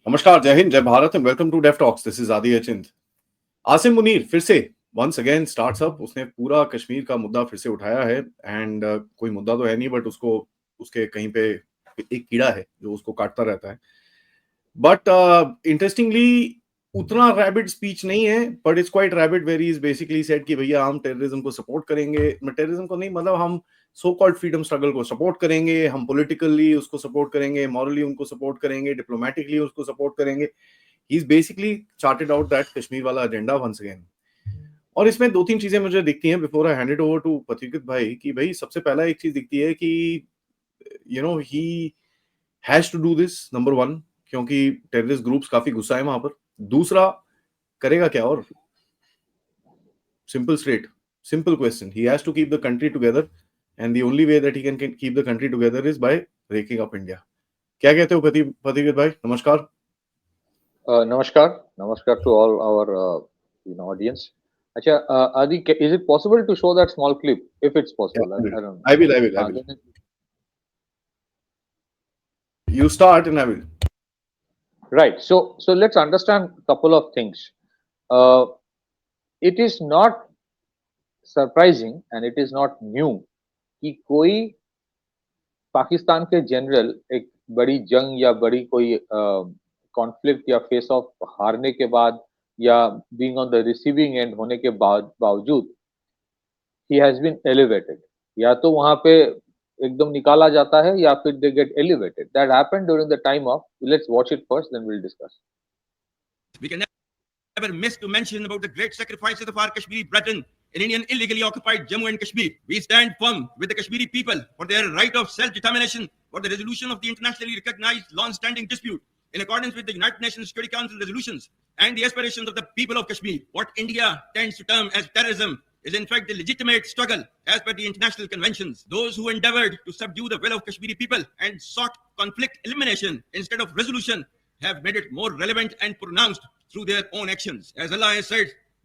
नमस्कार, जय हिंद, जय Bharat and welcome to deaf talks. This is Adi Achint. Asim Munir फिर से वंस अगेन स्टार्ट्स अप। उसने पूरा कश्मीर का मुद्दा फिर से उठाया है एंड कोई मुद्दा तो है नहीं, बट उसको उसके कहीं पे एक कीड़ा है जो उसको काटता रहता है। बट इंटरेस्टिंगली उतना रैबिड स्पीच नहीं है, but it's quite rabid very is basically said कि भैया हम टेररिज्म को सपोर्ट करेंगे। टेररिज्म को नहीं, मतलब हम सो कॉल्ड फ्रीडम स्ट्रगल को सपोर्ट करेंगे, हम पॉलिटिकली उसको सपोर्ट करेंगे, मॉरली उनको सपोर्ट करेंगे, डिप्लोमेटिकली उसको सपोर्ट करेंगे। He is basically chartered out that Kashmir वाला एजेंडा वंस अगेन। और इसमें दो तीन चीजें मुझे दिखती हैं before I hand it over to Pathikrit भाई, कि भाई सबसे पहला एक चीज दिखती है कि he has to do this, number one, क्योंकि टेररिस्ट ग्रुप्स काफी गुस्सा है वहां पर। दूसरा, करेगा क्या? और simple straight simple question, he has to keep the country together and the only way that he can keep the country together is by breaking up India. क्या कहते हो पथिकृत भाई? नमस्कार। Namaskar to all our audience. Acha, Adi, is it possible to show that small clip if it's possible? I don't know. I will. You start and I will. Right. So let's understand a couple of things. It is not surprising and it is not new कि कोई पाकिस्तान के general एक बड़ी जंग या बड़ी कोई conflict या फेस ऑफ हारने के बाद या being on the receiving end होने के बावजूद ही हैज बीन एलिवेटेड, या तो वहां पे एकदम निकाला जाता है या फिर they get elevated. That happened during the time of, let's watch it first then we will discuss. We can never miss to mention about the great sacrifices of our Kashmiri brethren in Indian illegally occupied Jammu and Kashmir. We stand firm with the Kashmiri people for their right of self-determination, for the resolution of the internationally recognized long-standing dispute in accordance with the United Nations Security Council resolutions and the aspirations of the people of Kashmir. What India tends to term as terrorism is in fact the legitimate struggle as per the international conventions. Those who endeavored to subdue the will of Kashmiri people and sought conflict elimination instead of resolution have made it more relevant and pronounced through their own actions. As Allah has said,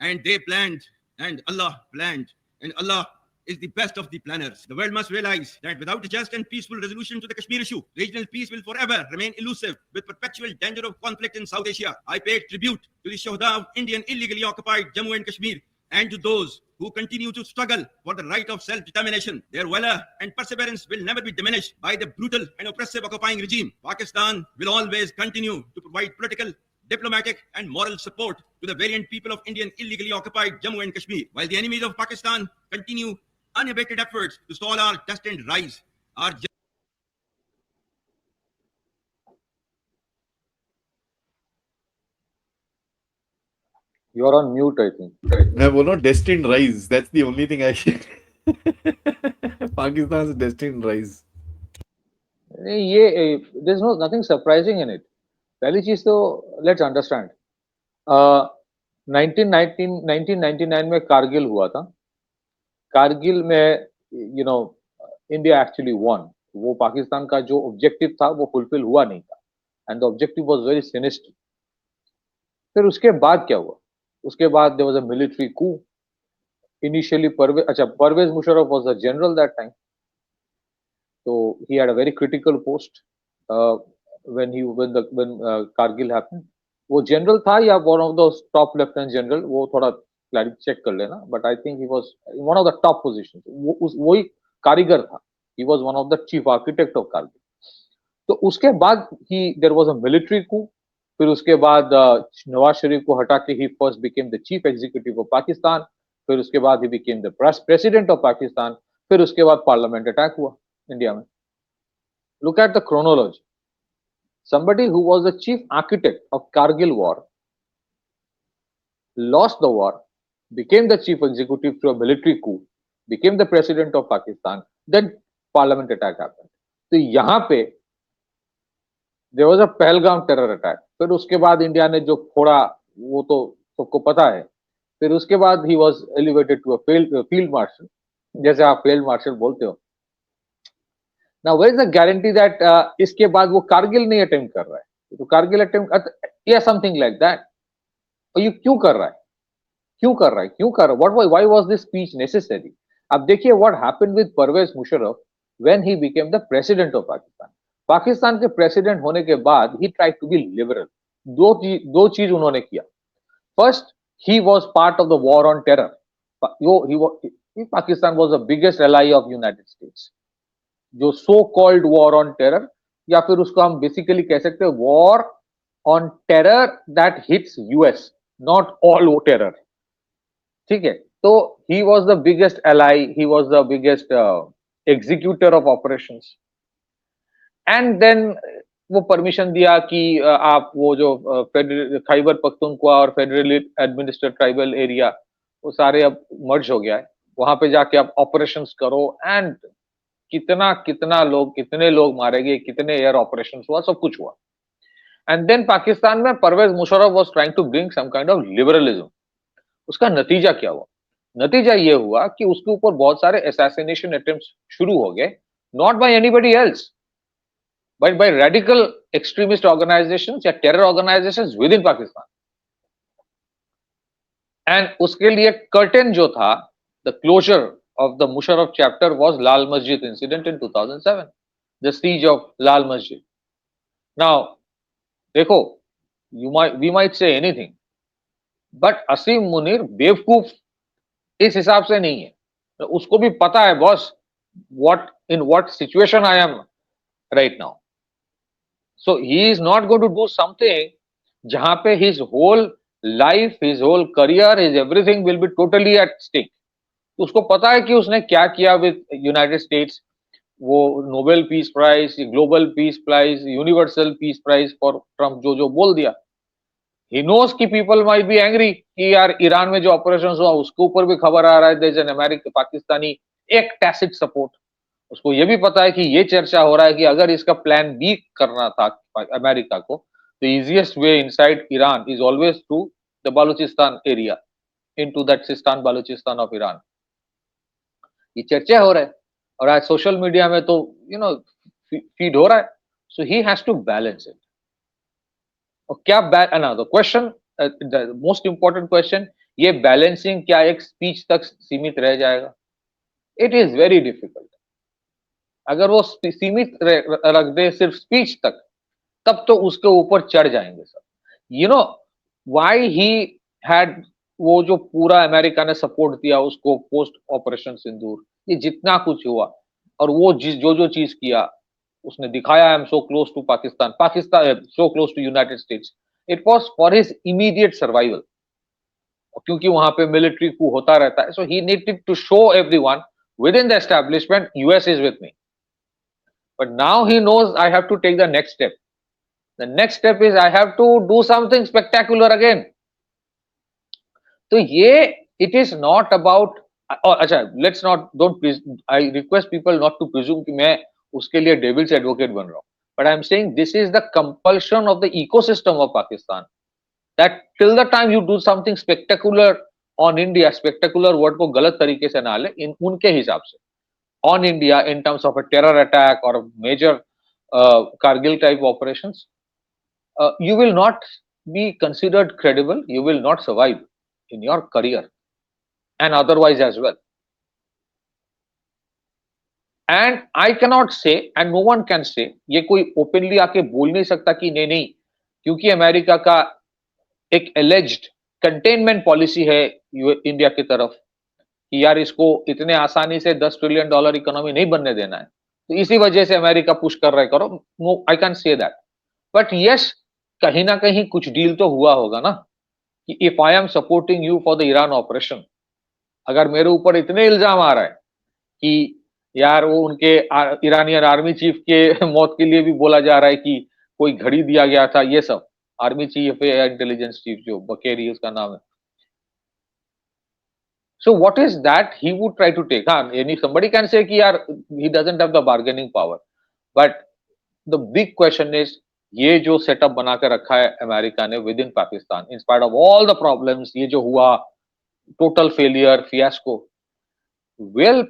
And they planned and Allah planned, and Allah is the best of the planners. The world must realize that without a just and peaceful resolution to the Kashmir issue, regional peace will forever remain elusive with perpetual danger of conflict in South Asia. I pay tribute to the Shuhada of Indian illegally occupied Jammu and Kashmir and to those who continue to struggle for the right of self-determination. Their valor and perseverance will never be diminished by the brutal and oppressive occupying regime. Pakistan will always continue to provide political, diplomatic and moral support to the valiant people of Indian illegally occupied Jammu and Kashmir, while the enemies of Pakistan continue unabated efforts to stall our destined rise. Our You are on mute, I think. मैं बोल रहा हूँ destined rise. That's the only thing I should. Pakistan's destined rise. ये there's nothing surprising in it. पहली चीज तो let's understand, 1999 में कारगिल हुआ था. कारगिल में इंडिया एक्चुअली वन. वो पाकिस्तान का जो ऑब्जेक्टिव था वो फुलफिल हुआ नहीं था and the objective was very sinister. फिर उसके बाद क्या हुआ? उसके बाद there was a military coup. Initially Pervez Musharraf was the general that time, so he had a very critical post when Kargil happened. वो जनरल था या one of the top lieutenant general, वो थोड़ा चेक कर लेना, but I think he was one of the top position. वही कारीगर था. He was one of the chief architect of Kargil. तो उसके बाद ही there was a military coup. फिर उसके बाद नवाज शरीफ को हटा के he first became the chief executive of Pakistan. फिर उसके बाद he became the president of Pakistan. फिर उसके बाद पार्लियामेंट अटैक हुआ इंडिया में. Look at the chronology. Somebody who was the chief architect of Kargil war lost the war, became the chief executive through a military coup, became the president of Pakistan, then parliament attack happened. तो यहाँ पे there was a Pahalgam terror attack. फिर उसके बाद India ने जो फोड़ा वो तो सबको पता है. फिर उसके बाद he was elevated to a field marshal, जैसे आप field marshal बोलते हो. Now, where is the guarantee that इसके बाद वो कारगिल नहीं अटेम्प्ट कर रहा है? तो कारगिल अटेम्प्ट या समथिंग लाइक दैट. और ये क्यों कर रहा है? Why was this speech necessary? अब देखिए what happened with Pervez Musharraf when he became the president of Pakistan. Pakistan के प्रेसिडेंट होने के बाद he try to be liberal. दो चीज उन्होंने किया। First, he was part of the war on terror. Pakistan was the biggest ally of United States. जो so called war on terror, या फिर उसको हम बेसिकली कह सकते हैं war on terror that hits US, not all terror. ठीक है, तो he was the biggest ally, he was the biggest executor of operations. And then वो परमिशन दिया कि आप वो जो खैबर पख्तूनख्वा और फेडरली एडमिनिस्ट्रेटेड ट्राइबल एरिया, वो सारे अब मर्ज हो गया है, वहां पे जाके आप ऑपरेशंस करो। एंड कितना कितना लोग, कितने लोग मारे गए, कितने एयर ऑपरेशंस हुआ, सब कुछ हुआ। एंड देन पाकिस्तान में Pervez Musharraf was trying to bring some kind of liberalism. उसका नतीजा क्या हुआ? नतीजा ये हुआ कि उसके ऊपर बहुत सारे असैसिनेशन अटेम्प्ट्स शुरू हो गए, not by anybody else but by radical extremist organisations या terror organisations within Pakistan. And उसके लिए कर्टेन जो था, the closure of the Musharraf chapter was Lal Masjid incident in 2007, the siege of Lal Masjid. Now, देखो, we might say anything, but असीम मुनीर बेवकूफ इस हिसाब से नहीं है। उसको भी पता है boss, in what situation I am right now. So he is not going to do something जहां पे his whole life, his whole career, his everything will be totally at stake. उसको पता है कि उसने क्या किया विद यूनाइटेड स्टेट्स, वो Nobel peace prize, global peace prize, universal peace prize for Trump जो बोल दिया। ही नोस कि पीपल माइट बी एंग्री कि यार ईरान में जो ऑपरेशन हुआ उसके ऊपर भी खबर आ रहा है, there is an American Pakistani एक टैसिट सपोर्ट। उसको ये भी पता है कि ये चर्चा हो रहा है कि अगर इसका प्लान बी करना था अमेरिका को, the easiest way inside Iran is always through the Balochistan area, into that Sistan Balochistan of Iran. ये चर्चा हो रहा है और आज सोशल मीडिया में तो फीड हो रहा है। So he has to balance it. और क्या the question, the most important question, ये बैलेंसिंग क्या एक स्पीच तक सीमित रह जाएगा? It is very difficult. अगर वो सीमित रख दे सिर्फ स्पीच तक, तब तो उसके ऊपर चढ़ जाएंगे सब। व्हाई ही हैड, वो जो पूरा अमेरिका ने सपोर्ट दिया उसको पोस्ट ऑपरेशन सिंदूर, ये जितना कुछ हुआ और वो जो चीज किया उसने दिखाया, I am so close to Pakistan, so close to United States, it was for his immediate survival. क्योंकि वहां पे मिलिट्री कू होता रहता है, so he needed to show everyone within the establishment US is with me. But now he knows I have to take the next step. The next step is I have to do something spectacular again. तो ये it is not about, अच्छा let's not, don't, I request people not to presume कि मैं उसके लिए devil's advocate बन रहा हूं, but I am saying this is the compulsion of the ecosystem of Pakistan that till the time you do something spectacular on India, spectacular word को गलत तरीके से ना ले, इन उनके हिसाब से, on India in terms of a terror attack और major Kargil type operations, you will not be considered credible, you will not survive in your career and otherwise as well. And I cannot say, and no one can say, ये कोई openly आके बोल नहीं सकता कि नहीं, क्योंकि अमेरिका का एक alleged containment policy है इंडिया की तरफ कि यार इसको इतने आसानी से $10 ट्रिलियन इकोनॉमी नहीं बनने देना है, तो इसी वजह से अमेरिका पुश कर रहा है, करो। No, I can say that, but yes, कहीं ना कहीं कुछ डील तो हुआ होगा ना कि if I am supporting you for the Iran operation, अगर मेरे ऊपर इतने इल्जाम आ रहा है कि यार वो उनके ईरानियन आर्मी चीफ के मौत के लिए भी बोला जा रहा है कि कोई घड़ी दिया गया था, ये सब, आर्मी चीफ या इंटेलिजेंस चीफ जो बकेरी उसका नाम है। So what is that he would try to take? Somebody can say कि यार he doesn't have the bargaining power, but the big question is ये जो सेटअप बना के रखा है अमेरिका ने with in Pakistan, in spite of all the problems, ये जो हुआ total failure, fiasco, will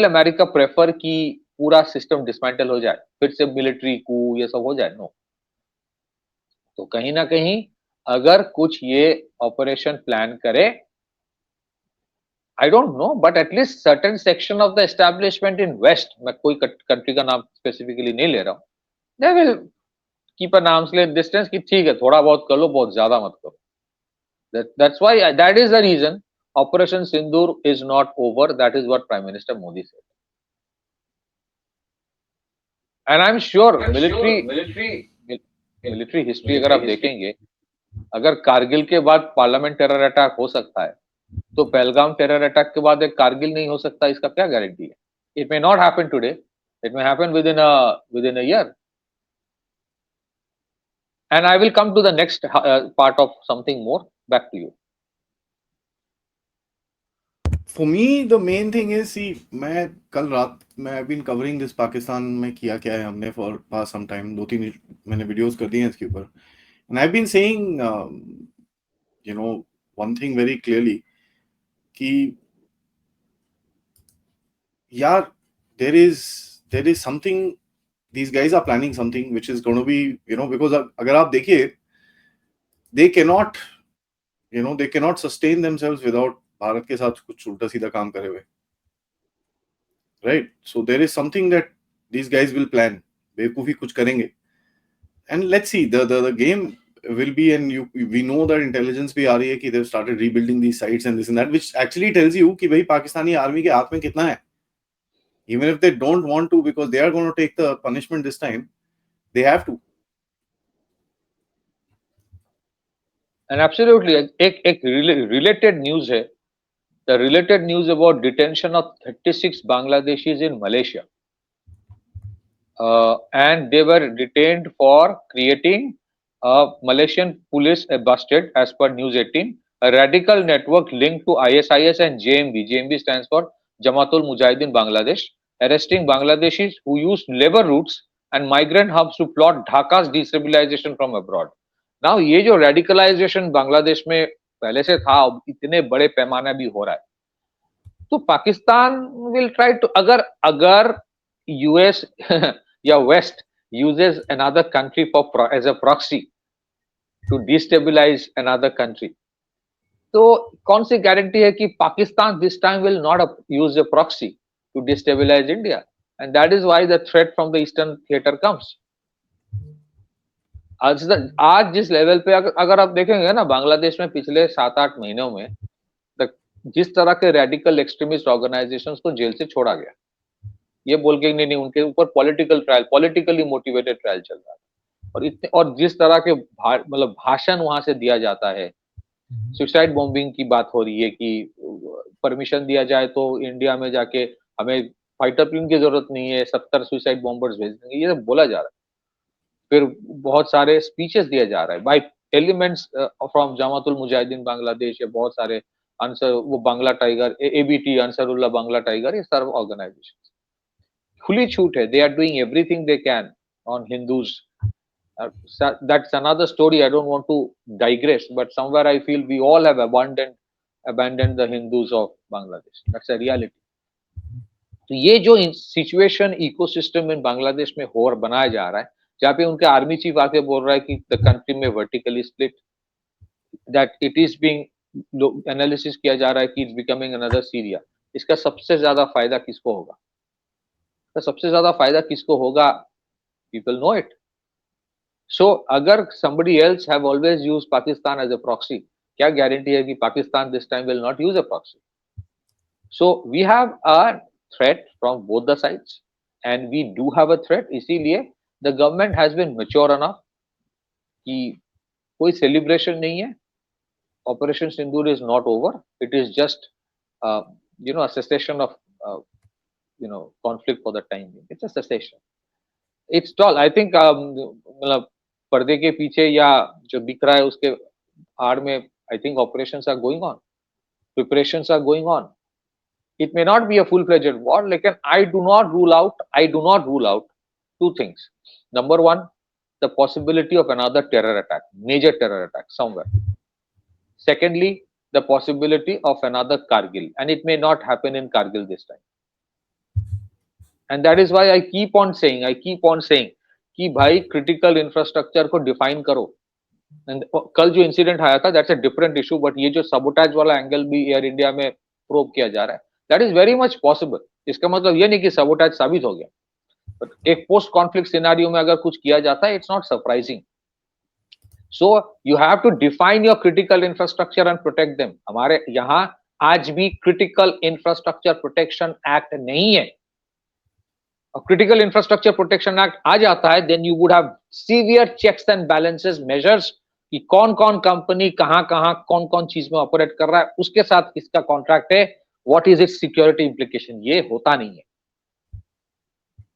America prefer कि पूरा सिस्टम डिसमेंटल हो जाए, फिर से मिलिट्री कू ये सब हो जाए? नो। तो कहीं ना कहीं अगर कुछ ये ऑपरेशन प्लान करे I don't know, but at least certain section of the establishment in West, मैं कोई country का नाम specifically नहीं ले रहा हूँ, they will keep an arm's length distance कि ठीक है थोड़ा बहुत कर लो, बहुत ज्यादा मत करो. That's why that is the reason Operation Sindoor is not over. That is what Prime Minister Modi said. And I'm sure military history अगर आप देखेंगे, अगर कारगिल के बाद पार्लियामेंट टेरर अटैक हो सकता है, तो पहलगाम टेरर अटैक के बाद एक कारगिल नहीं हो सकता, इसका क्या गारंटी है? It may not happen today. It may happen within a year. And I will come to the next part of something more. Back to you. For me, the main thing is, see, मैं कल रात मैं I've been covering this Pakistan में किया क्या है हमने for past some time, 2-3 मैंने वीडियोस कर दिए हैं इसके ऊपर, and I've been saying you know one thing very clearly कि यार there is something, these guys are planning something which is going to be, you know, because अगर आप देखिए they cannot sustain themselves without Bharat के साथ कुछ उल्टा सीधा काम करे हुए, right? So there is something that these guys will plan, बेवकूफी कुछ करेंगे, and let's see, the game will be, and we know that intelligence भी आ रही है कि they've started rebuilding these sites and this and that, which actually tells you कि भाई Pakistani army के हाथ में कितना है. Even if they don't want to, because they are going to take the punishment this time, they have to. And absolutely, एक related news है. The related news about detention of 36 Bangladeshis in Malaysia. And they were detained for creating Malaysian police busted, as per News 18, a radical network linked to ISIS and JMB. JMB stands for Jamaatul Mujahideen Bangladesh, arresting Bangladeshis who used labor routes and migrant hubs to plot Dhaka's destabilization from abroad. Now, ये जो radicalization Bangladesh में पहले से था, इतने बड़े पैमाने भी हो रहा है, तो पाकिस्तान will try to, अगर US या West uses another country as a proxy to destabilize another country, तो कौन सी गारंटी है कि Pakistan this time will not use a proxy to destabilize India? And that is why the threat from the Eastern Theater comes. आज जिस level पे अगर आप देखेंगे ना, बांग्लादेश में पिछले 7-8 महीनों में जिस तरह के रेडिकल एक्सट्रीमिस्ट ऑर्गेनाइजेशंस को जेल से छोड़ा गया, ये बोल के नहीं उनके ऊपर पॉलिटिकली मोटिवेटेड ट्रायल चल रहा है, और जिस तरह के मतलब भाषण वहां से दिया जाता है, सुसाइड बॉम्बिंग की बात हो रही है कि परमिशन दिया जाए तो इंडिया में जाके हमें फाइटर प्लेन की जरूरत नहीं है, 70 सुसाइड बॉम्बर्स भेज देंगे, ये सब बोला जा रहा है. फिर बहुत सारे स्पीचेस दिया जा रहा है by elements from Jamaatul Mujahideen Bangladesh, या बहुत सारे वो Bangla Tiger, ABT, Ansarullah Bangla Tiger, ये सारे ऑर्गेनाइजेशन खुली छूट है. They are doing everything they can on Hindus. That's another story. I don't want to digress, but somewhere I feel we all have abandoned the Hindus of Bangladesh. That's a reality. तो ये जो situation ecosystem इन बांग्लादेश में हो बनाया जा रहा है, जहाँ पे उनके आर्मी चीफ आके बोल रहा है कि द कंट्री में vertically split, that it is being analysis किया जा रहा है कि इट्स बिकमिंग अनदर सीरिया. इसका सबसे ज्यादा फायदा किसको होगा? तो सबसे ज्यादा फायदा किसको होगा? People know it. सो अगर somebody else have always used Pakistan as a proxy, क्या गारंटी है कि Pakistan this time will not use a proxy? So we have a threat from both the sides, and we do have a threat. इसीलिए the government has been mature enough कि कोई celebration नहीं है. Operation Sindoor is not over. It is just a cessation of conflict for the time being. It's a cessation. It's all, I think, मतलब पर्दे के पीछे या जो दिख रहा है उसके आड़ में, I think operations are going on, preparations are going on. It may not be a full-fledged war, लेकिन I do not rule out two things. Number one, the possibility of another terror attack, major terror attack somewhere. Secondly, the possibility of another Kargil, and it may not happen in Kargil this time. And that is why I keep on saying कि भाई critical infrastructure को define करो. And कल जो incident आया था, that's a different issue, but ये जो sabotage वाला angle भी एयर इंडिया में प्रोब किया जा रहा है, that is very much possible. इसका मतलब ये नहीं कि सबोटाज साबित हो गया, बट एक पोस्ट कॉन्फ्लिक्ट सिनेरियो में अगर कुछ किया जाता है, it's not surprising. So you have to define your critical infrastructure and protect them. हमारे यहाँ आज भी क्रिटिकल इंफ्रास्ट्रक्चर प्रोटेक्शन एक्ट नहीं है। क्रिटिकल इंफ्रास्ट्रक्चर प्रोटेक्शन एक्ट आ जाता है, then you would have severe checks and balances measures कि कौन कौन कंपनी कहां कहां कौन कौन चीज में ऑपरेट कर रहा है, उसके साथ किसका कॉन्ट्रैक्ट है, what is it's security implication. ये होता नहीं है।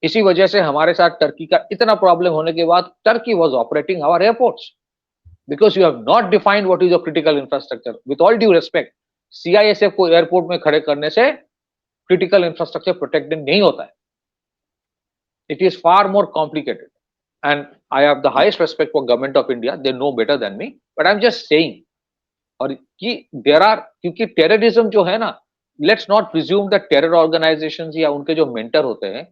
इसी वजह से हमारे साथ टर्की का इतना प्रॉब्लम होने के बाद Turkey was operating our airports because you have not defined what is your critical infrastructure. With all due respect, CISF को एयरपोर्ट में खड़े करने से क्रिटिकल इंफ्रास्ट्रक्चर प्रोटेक्टेड नहीं होता है। It is far more complicated, and I have the highest respect for government of India. They know better than me, but I'm just saying. और कि there are, क्योंकि terrorism जो है ना, let's not presume that terror organizations या उनके जो mentor होते हैं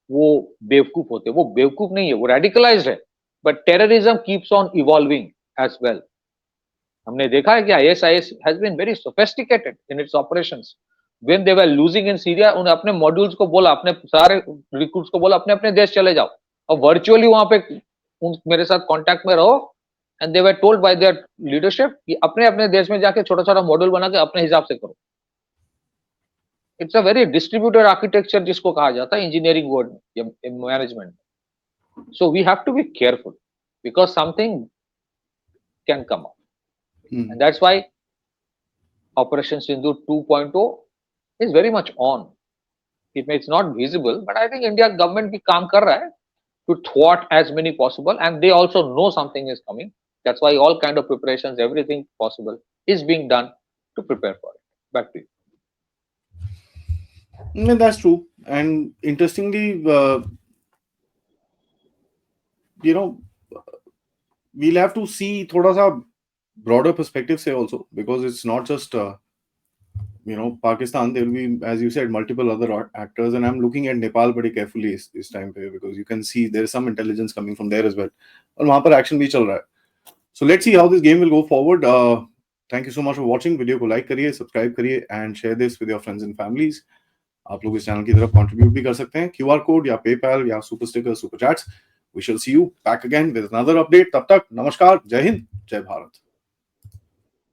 वो बेवकूफ होते हैं। वो बेवकूफ नहीं है, वो radicalized है, but terrorism keeps on evolving as well. हमने देखा है कि ISIS has been very sophisticated in its operations. When they were losing in Syria, उन्हें अपने मॉड्यूल्स को बोला, अपने सारे रिक्रूट्स को बोला अपने अपने देश चले जाओ और वर्चुअली वहां पे मेरे साथ कांटेक्ट में रहो, and they were told by there leadership कि अपने अपने देश में जाके छोटा छोटा मॉड्यूल बना के अपने हिसाब से करो। It's a very distributed architecture जिसको कहा जाता है इंजीनियरिंग वर्ड में या management. So we have to be careful because something can come up, and that's why operation Sindoor 2.0 is very much on. It's not visible, but I think India government भी काम कर रहा है to thwart as many possible, and they also know something is coming. That's why all kind of preparations, everything possible is being done to prepare for it. Back to you. Yeah, that's true. And interestingly, we'll have to see थोड़ा सा broader perspective से also, because it's not just Pakistan. There will be, as you said, multiple other actors, and I'm looking at Nepal pretty carefully this time पे, because you can see there is some intelligence coming from there as well. और वहाँ पर action भी चल रहा है. So let's see how this game will go forward. Thank you so much for watching. Video को like करिए, subscribe करिए, and share this with your friends and families. आप लोग इस चैनल की तरफ contribute भी कर सकते हैं, QR code या PayPal या super sticker, super chats. We shall see you back again with another update. तब तक नमस्कार, जय हिंद, जय भारत.